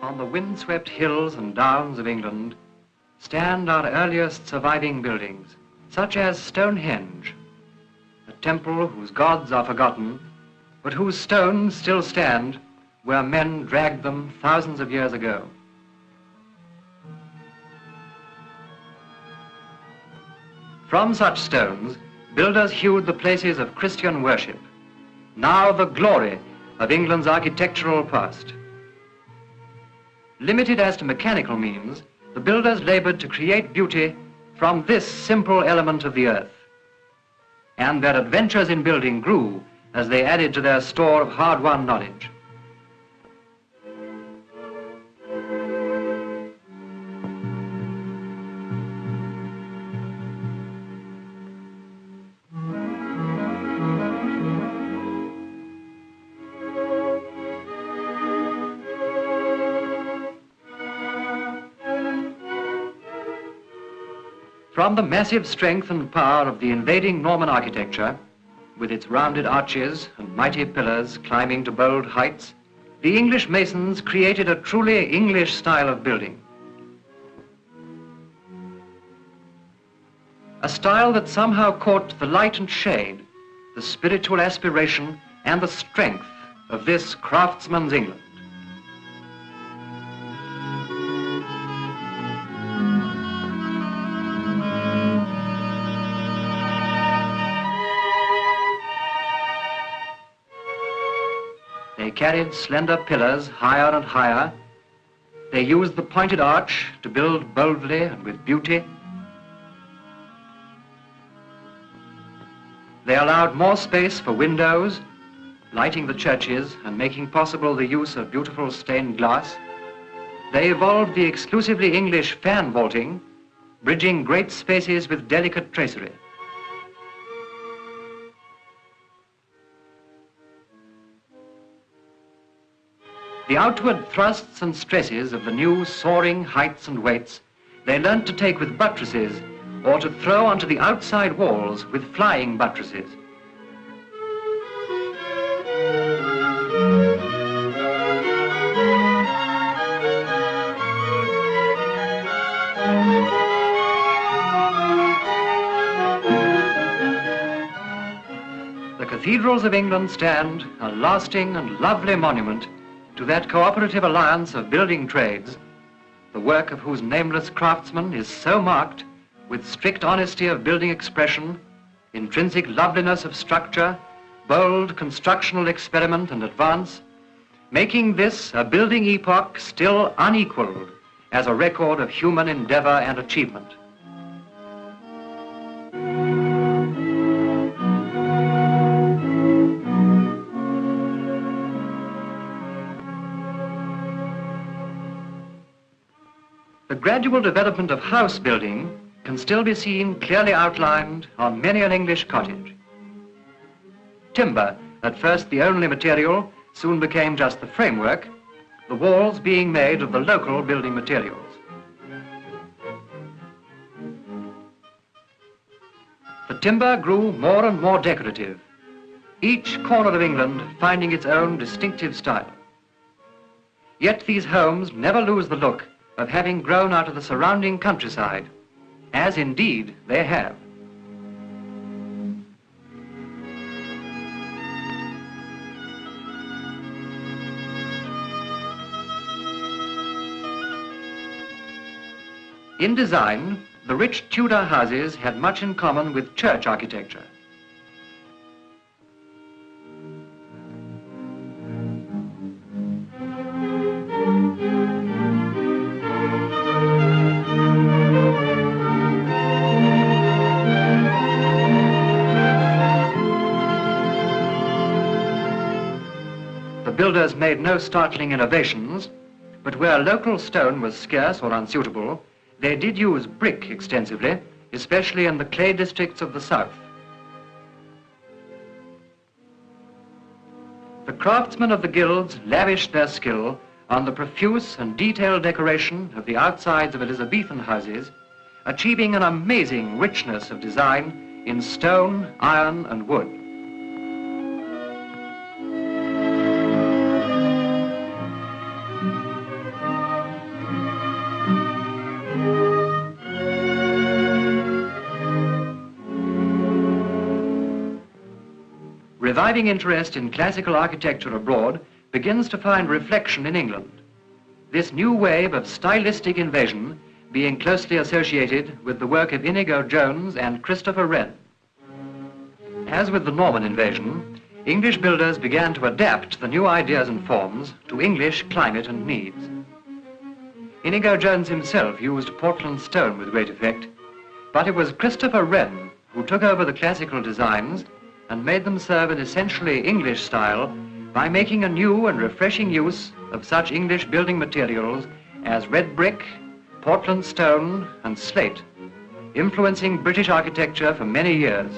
On the windswept hills and downs of England stand our earliest surviving buildings, such as Stonehenge, a temple whose gods are forgotten, but whose stones still stand where men dragged them thousands of years ago. From such stones, builders hewed the places of Christian worship, now the glory of England's architectural past. Limited as to mechanical means, the builders labored to create beauty from this simple element of the earth. And their adventures in building grew as they added to their store of hard-won knowledge. From the massive strength and power of the invading Norman architecture, with its rounded arches and mighty pillars climbing to bold heights, the English masons created a truly English style of building. A style that somehow caught the light and shade, the spiritual aspiration and the strength of this craftsman's England. They carried slender pillars higher and higher. They used the pointed arch to build boldly and with beauty. They allowed more space for windows, lighting the churches and making possible the use of beautiful stained glass. They evolved the exclusively English fan vaulting, bridging great spaces with delicate tracery. The outward thrusts and stresses of the new soaring heights and weights they learnt to take with buttresses or to throw onto the outside walls with flying buttresses. The cathedrals of England stand a lasting and lovely monument to that cooperative alliance of building trades, the work of whose nameless craftsmen is so marked with strict honesty of building expression, intrinsic loveliness of structure, bold constructional experiment and advance, making this a building epoch still unequaled as a record of human endeavor and achievement. The gradual development of house building can still be seen clearly outlined on many an English cottage. Timber, at first the only material, soon became just the framework, the walls being made of the local building materials. The timber grew more and more decorative, each corner of England finding its own distinctive style. Yet these homes never lose the look of having grown out of the surrounding countryside, as indeed they have. In design, the rich Tudor houses had much in common with church architecture. Builders made no startling innovations, but where local stone was scarce or unsuitable, they did use brick extensively especially in the clay districts of the south. The craftsmen of the guilds lavished their skill on the profuse and detailed decoration of the outsides of Elizabethan houses, achieving an amazing richness of design in stone, iron, and wood. Reviving interest in classical architecture abroad begins to find reflection in England, this new wave of stylistic invasion being closely associated with the work of Inigo Jones and Christopher Wren. As with the Norman invasion, English builders began to adapt the new ideas and forms to English climate and needs. Inigo Jones himself used Portland stone with great effect, but it was Christopher Wren who took over the classical designs and made them serve an essentially English style by making a new and refreshing use of such English building materials as red brick, Portland stone, and slate, influencing British architecture for many years.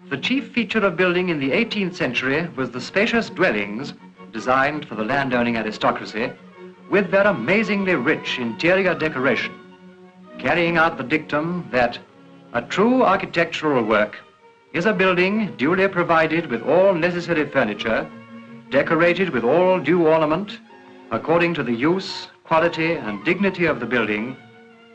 The chief feature of building in the 18th century was the spacious dwellings designed for the landowning aristocracy with their amazingly rich interior decoration, carrying out the dictum that a true architectural work is a building duly provided with all necessary furniture, decorated with all due ornament, according to the use, quality, and dignity of the building,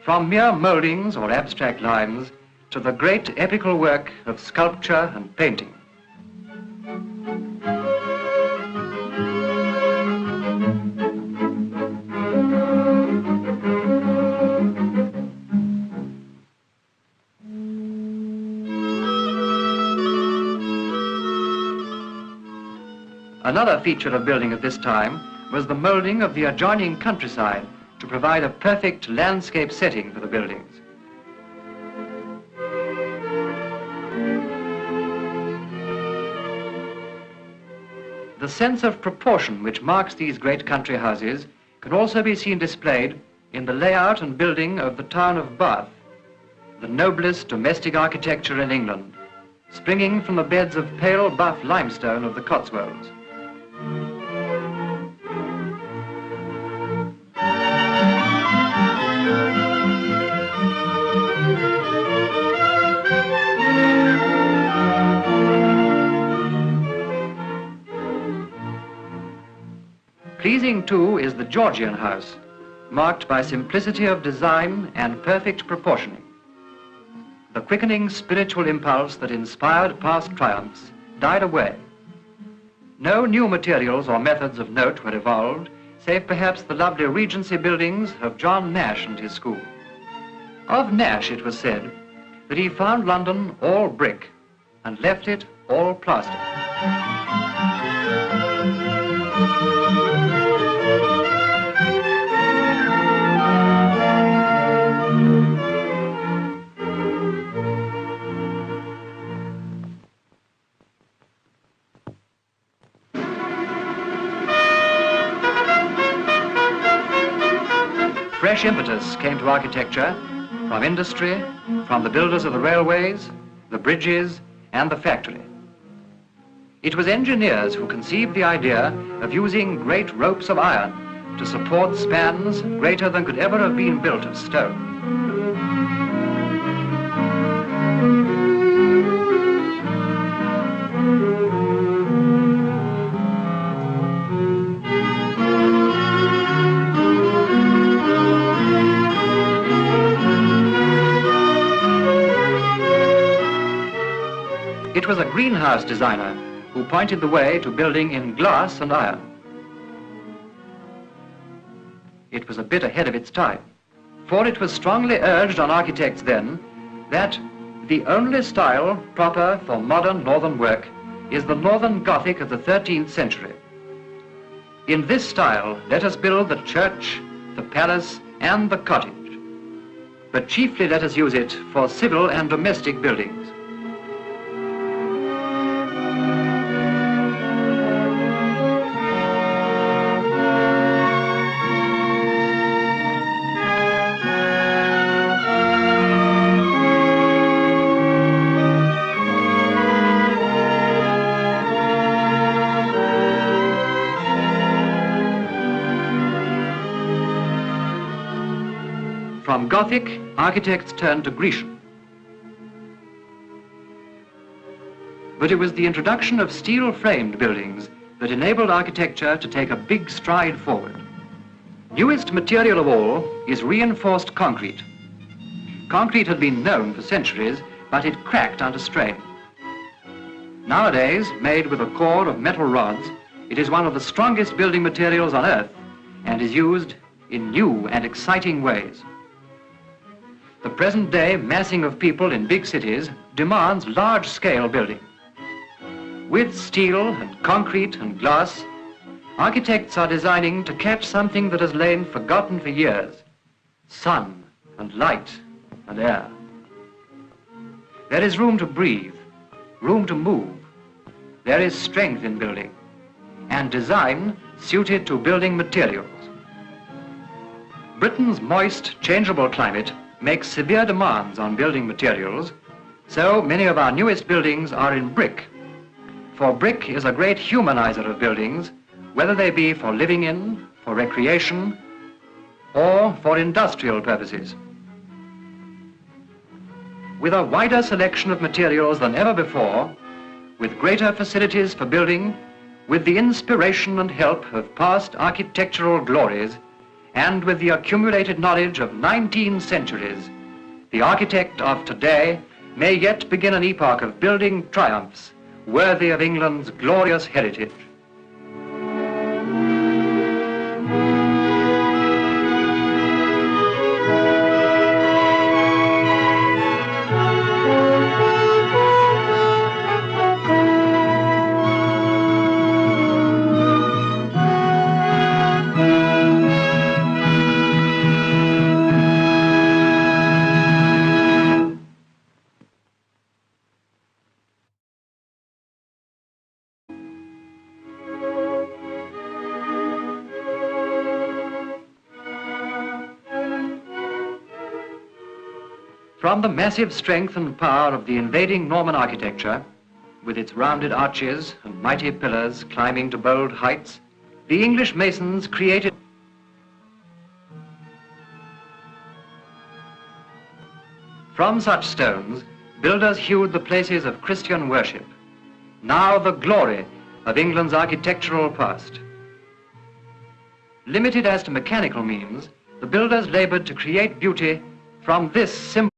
from mere mouldings or abstract lines to the great epical work of sculpture and painting. Another feature of building at this time was the moulding of the adjoining countryside to provide a perfect landscape setting for the buildings. The sense of proportion which marks these great country houses can also be seen displayed in the layout and building of the town of Bath, the noblest domestic architecture in England, springing from the beds of pale buff limestone of the Cotswolds. Pleasing, too, is the Georgian house, marked by simplicity of design and perfect proportioning. The quickening spiritual impulse that inspired past triumphs died away. No new materials or methods of note were evolved, save perhaps the lovely Regency buildings of John Nash and his school. Of Nash it was said that he found London all brick and left it all plaster. Fresh impetus came to architecture from industry, from the builders of the railways, the bridges, and the factory. It was engineers who conceived the idea of using great ropes of iron to support spans greater than could ever have been built of stone. It was a greenhouse designer who pointed the way to building in glass and iron. It was a bit ahead of its time, for it was strongly urged on architects then that the only style proper for modern northern work is the northern Gothic of the 13th century. In this style, let us build the church, the palace, and the cottage. But chiefly let us use it for civil and domestic buildings. From Gothic, architects turned to Grecian. But it was the introduction of steel-framed buildings that enabled architecture to take a big stride forward. Newest material of all is reinforced concrete. Concrete had been known for centuries, but it cracked under strain. Nowadays, made with a core of metal rods, it is one of the strongest building materials on Earth and is used in new and exciting ways. The present-day massing of people in big cities demands large-scale building. With steel and concrete and glass, architects are designing to catch something that has lain forgotten for years: sun and light and air. There is room to breathe, room to move. There is strength in building, and design suited to building materials. Britain's moist, changeable climate makes severe demands on building materials, so many of our newest buildings are in brick. For brick is a great humanizer of buildings, whether they be for living in, for recreation, or for industrial purposes. With a wider selection of materials than ever before, with greater facilities for building, with the inspiration and help of past architectural glories, and with the accumulated knowledge of 19 centuries, the architect of today may yet begin an epoch of building triumphs worthy of England's glorious heritage. From the massive strength and power of the invading Norman architecture, with its rounded arches and mighty pillars climbing to bold heights, the English masons created. From such stones, builders hewed the places of Christian worship, now the glory of England's architectural past. Limited as to mechanical means, the builders labored to create beauty from this simple.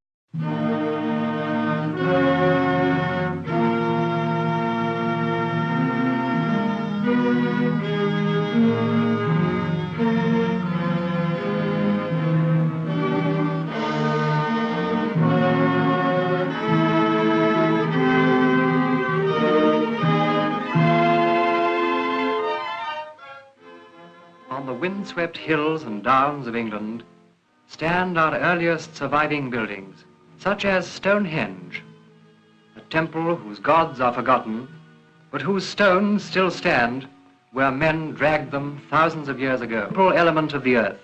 On the windswept hills and downs of England stand our earliest surviving buildings, such as Stonehenge, a temple whose gods are forgotten, but whose stones still stand where men dragged them thousands of years ago. A simple element of the earth.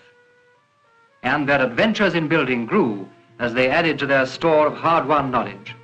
And their adventures in building grew as they added to their store of hard-won knowledge.